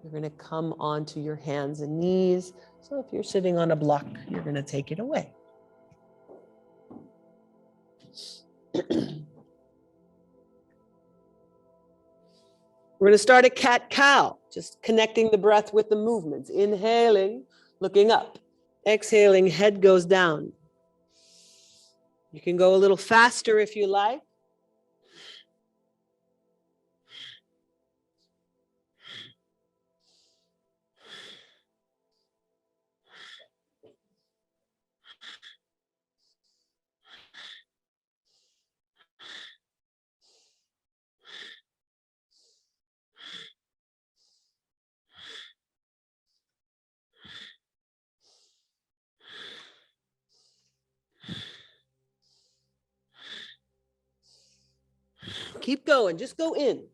You're going to come onto your hands and knees. So if you're sitting on a block, you're going to take it away. We're going to start a cat-cow, just connecting the breath with the movements. Inhaling, looking up. Exhaling, head goes down. You can go a little faster if you like. Keep going, just go in.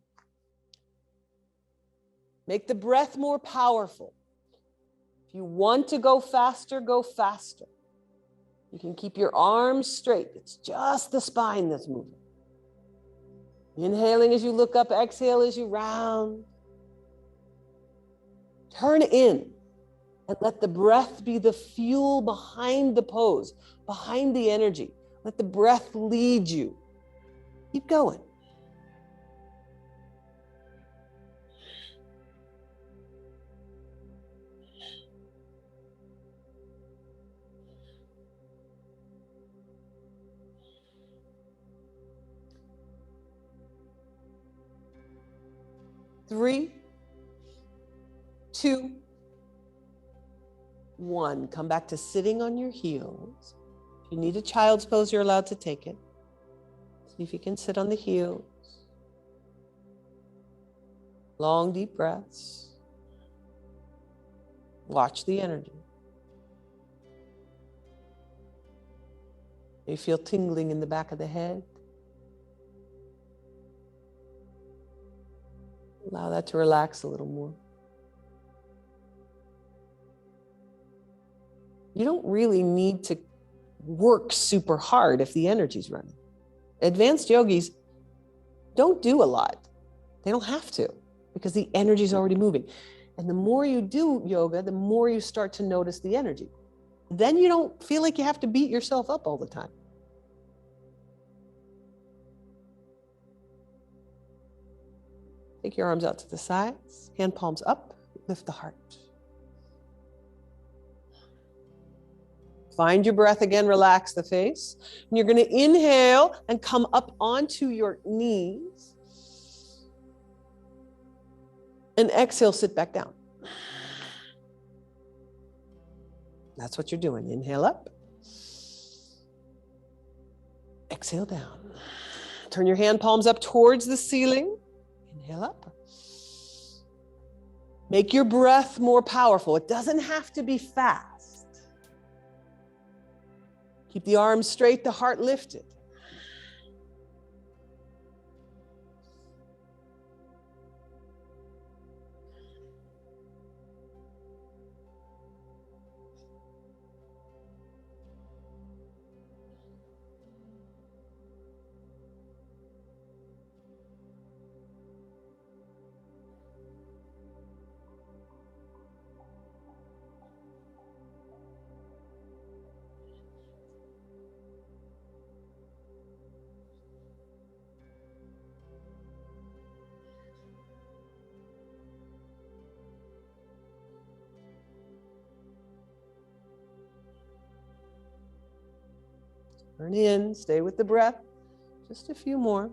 Make the breath more powerful. If you want to go faster, go faster. You can keep your arms straight. It's just the spine that's moving. Inhaling as you look up, exhale as you round. Turn in and let the breath be the fuel behind the pose, behind the energy. Let the breath lead you. Keep going. Three, two, one. Come back to sitting on your heels. If you need a child's pose, you're allowed to take it. See if you can sit on the heels. Long, deep breaths. Watch the energy. You feel tingling in the back of the head. Allow that to relax a little more. You don't really need to work super hard if the energy's running. Advanced yogis don't do a lot. They don't have to because the energy's already moving. And the more you do yoga, the more you start to notice the energy. Then you don't feel like you have to beat yourself up all the time. Take your arms out to the sides, hand palms up, lift the heart. Find your breath again, relax the face. And you're going to inhale and come up onto your knees. And exhale, sit back down. That's what you're doing. Inhale up. Exhale down. Turn your hand palms up towards the ceiling. Inhale up. Make your breath more powerful. It doesn't have to be fast. Keep the arms straight, the heart lifted. Turn in, stay with the breath. Just a few more.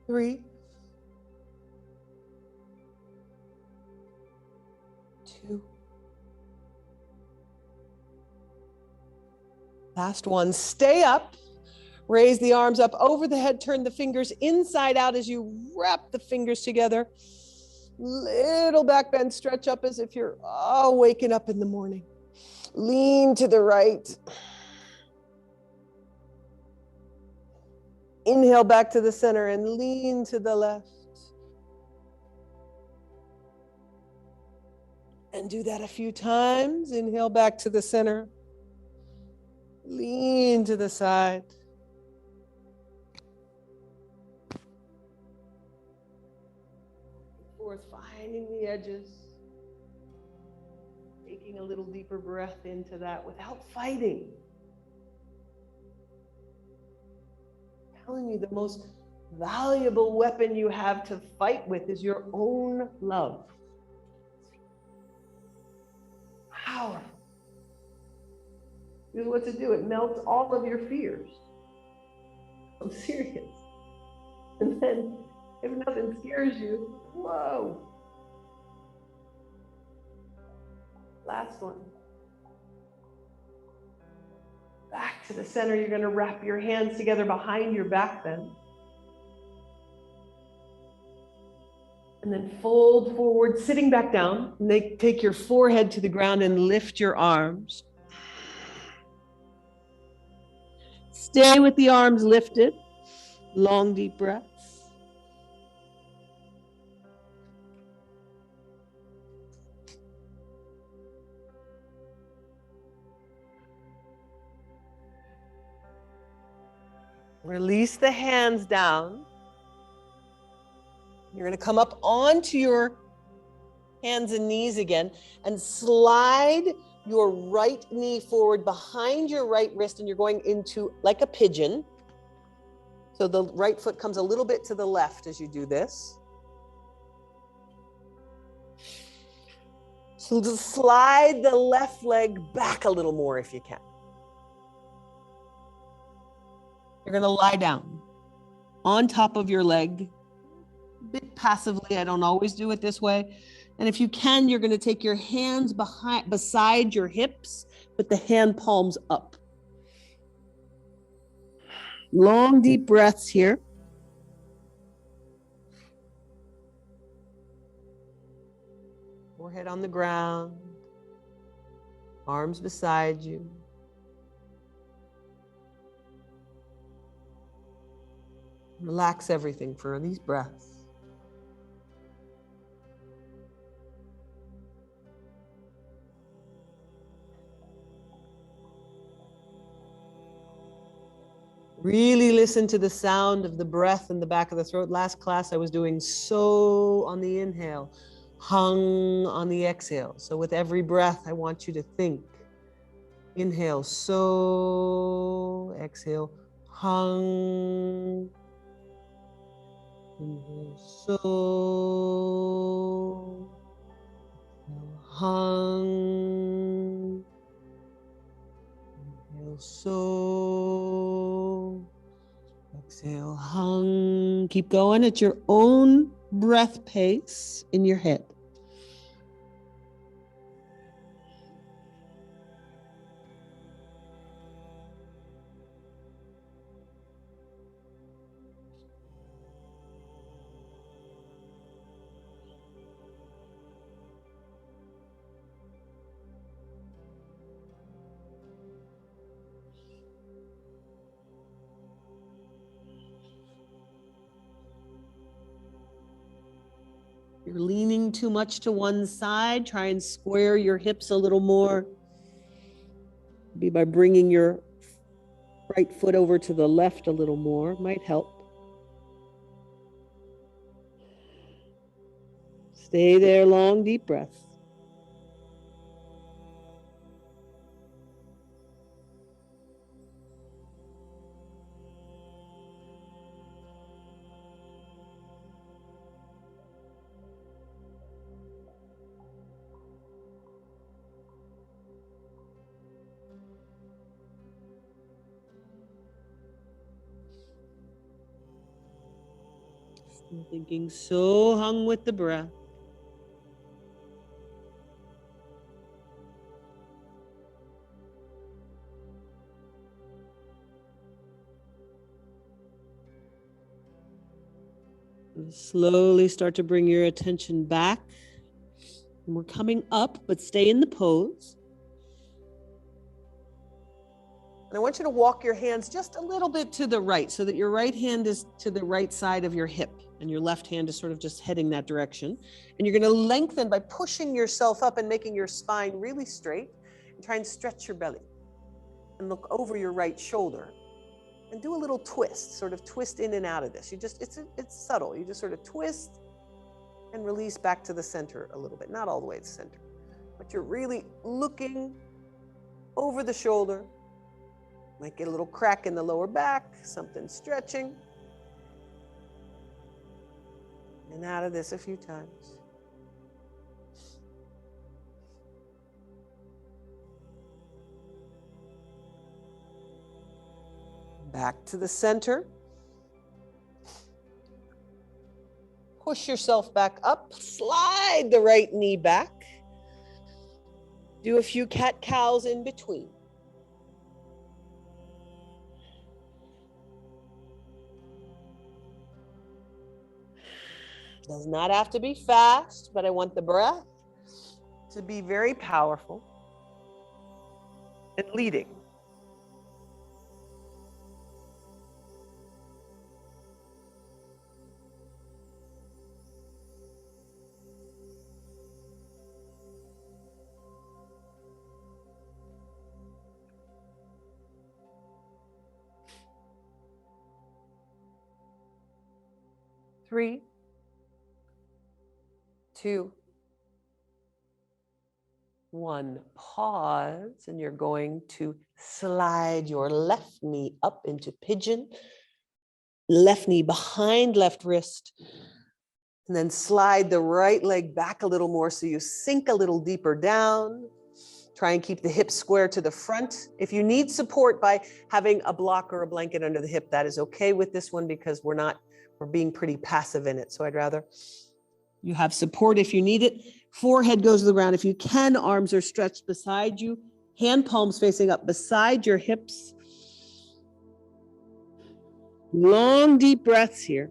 Three, two, last one. Stay up. Raise the arms up over the head. Turn the fingers inside out as you wrap the fingers together. Little back bend, stretch up as if you're waking up in the morning. Lean to the right. Inhale back to the center and lean to the left. And do that a few times. Inhale back to the center. Lean to the side. Forth, finding the edges. Taking a little deeper breath into that without fighting. I'm telling you, the most valuable weapon you have to fight with is your own love. Powerful. Because what to do? It melts all of your fears. I'm serious. And then, if nothing scares you, whoa. Last one. Back to the center. You're going to wrap your hands together behind your back then. And then fold forward, sitting back down. And take your forehead to the ground and lift your arms. Stay with the arms lifted. Long, deep breaths. Release the hands down. You're going to come up onto your hands and knees again and slide your right knee forward behind your right wrist, and you're going into like a pigeon. So the right foot comes a little bit to the left as you do this. So just slide the left leg back a little more if you can. You're going to lie down on top of your leg, a bit passively. I don't always do it this way. And if you can, you're going to take your hands beside your hips, with the hand palms up. Long, deep breaths here. Forehead on the ground, arms beside you. Relax everything for these breaths. Really listen to the sound of the breath in the back of the throat. Last class I was doing so on the inhale, hung on the exhale. So with every breath, I want you to think. Inhale, so, exhale, hung. Inhale, so, hung. Inhale, so, exhale, hung. Keep going at your own breath pace in your head. You're leaning too much to one side. Try and square your hips a little more. Maybe by bringing your right foot over to the left a little more might help. Stay there, long, deep breaths. Still thinking, so hung with the breath. And slowly start to bring your attention back. And we're coming up, but stay in the pose. And I want you to walk your hands just a little bit to the right so that your right hand is to the right side of your hip and your left hand is sort of just heading that direction. And you're going to lengthen by pushing yourself up and making your spine really straight, and try and stretch your belly. and look over your right shoulder and do a little twist, sort of twist in and out of this. It's subtle. You just sort of twist and release back to the center a little bit, not all the way to the center, but you're really looking over the shoulder. Might get a little crack in the lower back, something stretching. And out of this a few times. Back to the center. Push yourself back up, slide the right knee back. Do a few cat-cows in between. Does not have to be fast, but I want the breath to be very powerful and leading. Three, 2, 1. Pause, and you're going to slide your left knee up into pigeon, left knee behind left wrist, and then slide the right leg back a little more so you sink a little deeper down. Try and keep the hips square to the front. If you need support by having a block or a blanket under the hip, that is okay with this one because we're being pretty passive in it. So I'd rather you have support if you need it. Forehead goes to the ground. If you can, arms are stretched beside you. Hand palms facing up beside your hips. Long, deep breaths here.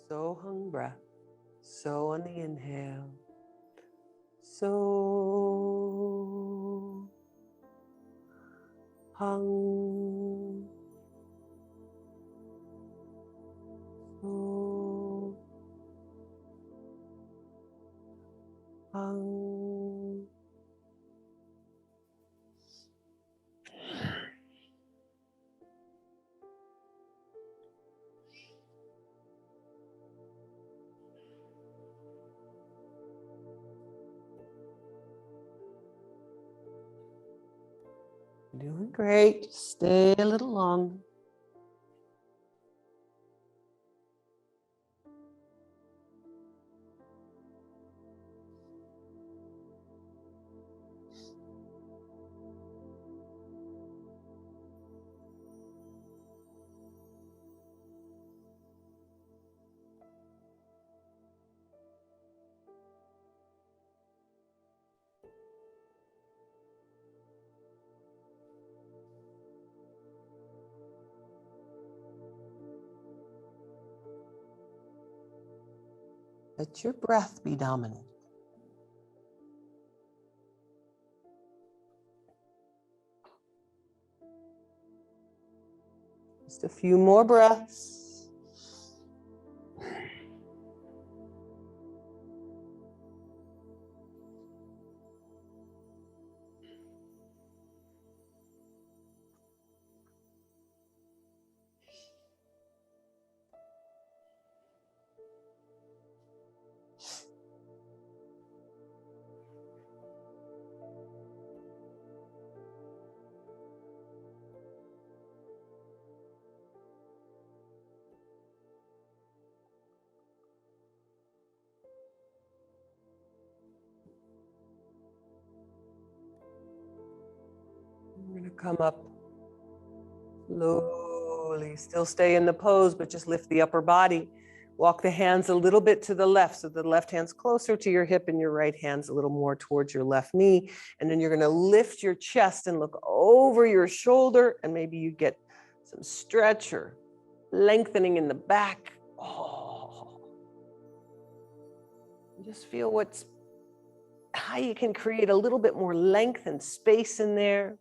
So hung breath. So on the inhale. So hung. So hung. Doing great. Stay a little longer. Let your breath be dominant. Just a few more breaths. We're going to come up slowly. Still stay in the pose, but just lift the upper body. Walk the hands a little bit to the left, so the left hand's closer to your hip and your right hand's a little more towards your left knee. And then you're going to lift your chest and look over your shoulder, and maybe you get some stretch or lengthening in the back. Oh. Just feel how you can create a little bit more length and space in there.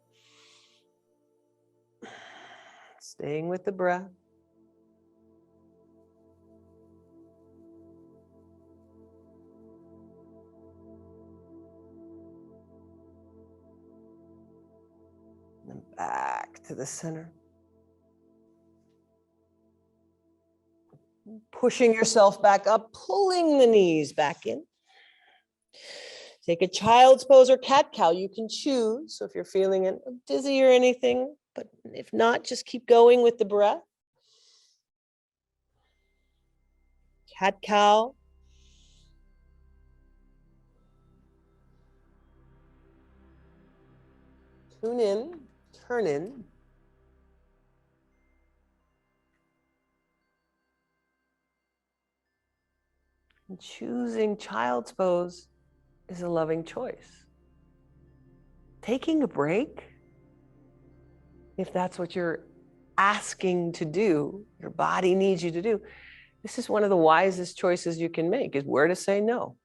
Staying with the breath. And then back to the center. Pushing yourself back up, pulling the knees back in. Take a child's pose or cat-cow. You can choose. So if you're feeling dizzy or anything, but if not, just keep going with the breath. Cat-cow. Tune in, turn in. And choosing child's pose is a loving choice. Taking a break, if that's what you're asking to do, your body needs you to do, this is one of the wisest choices you can make, is where to say no.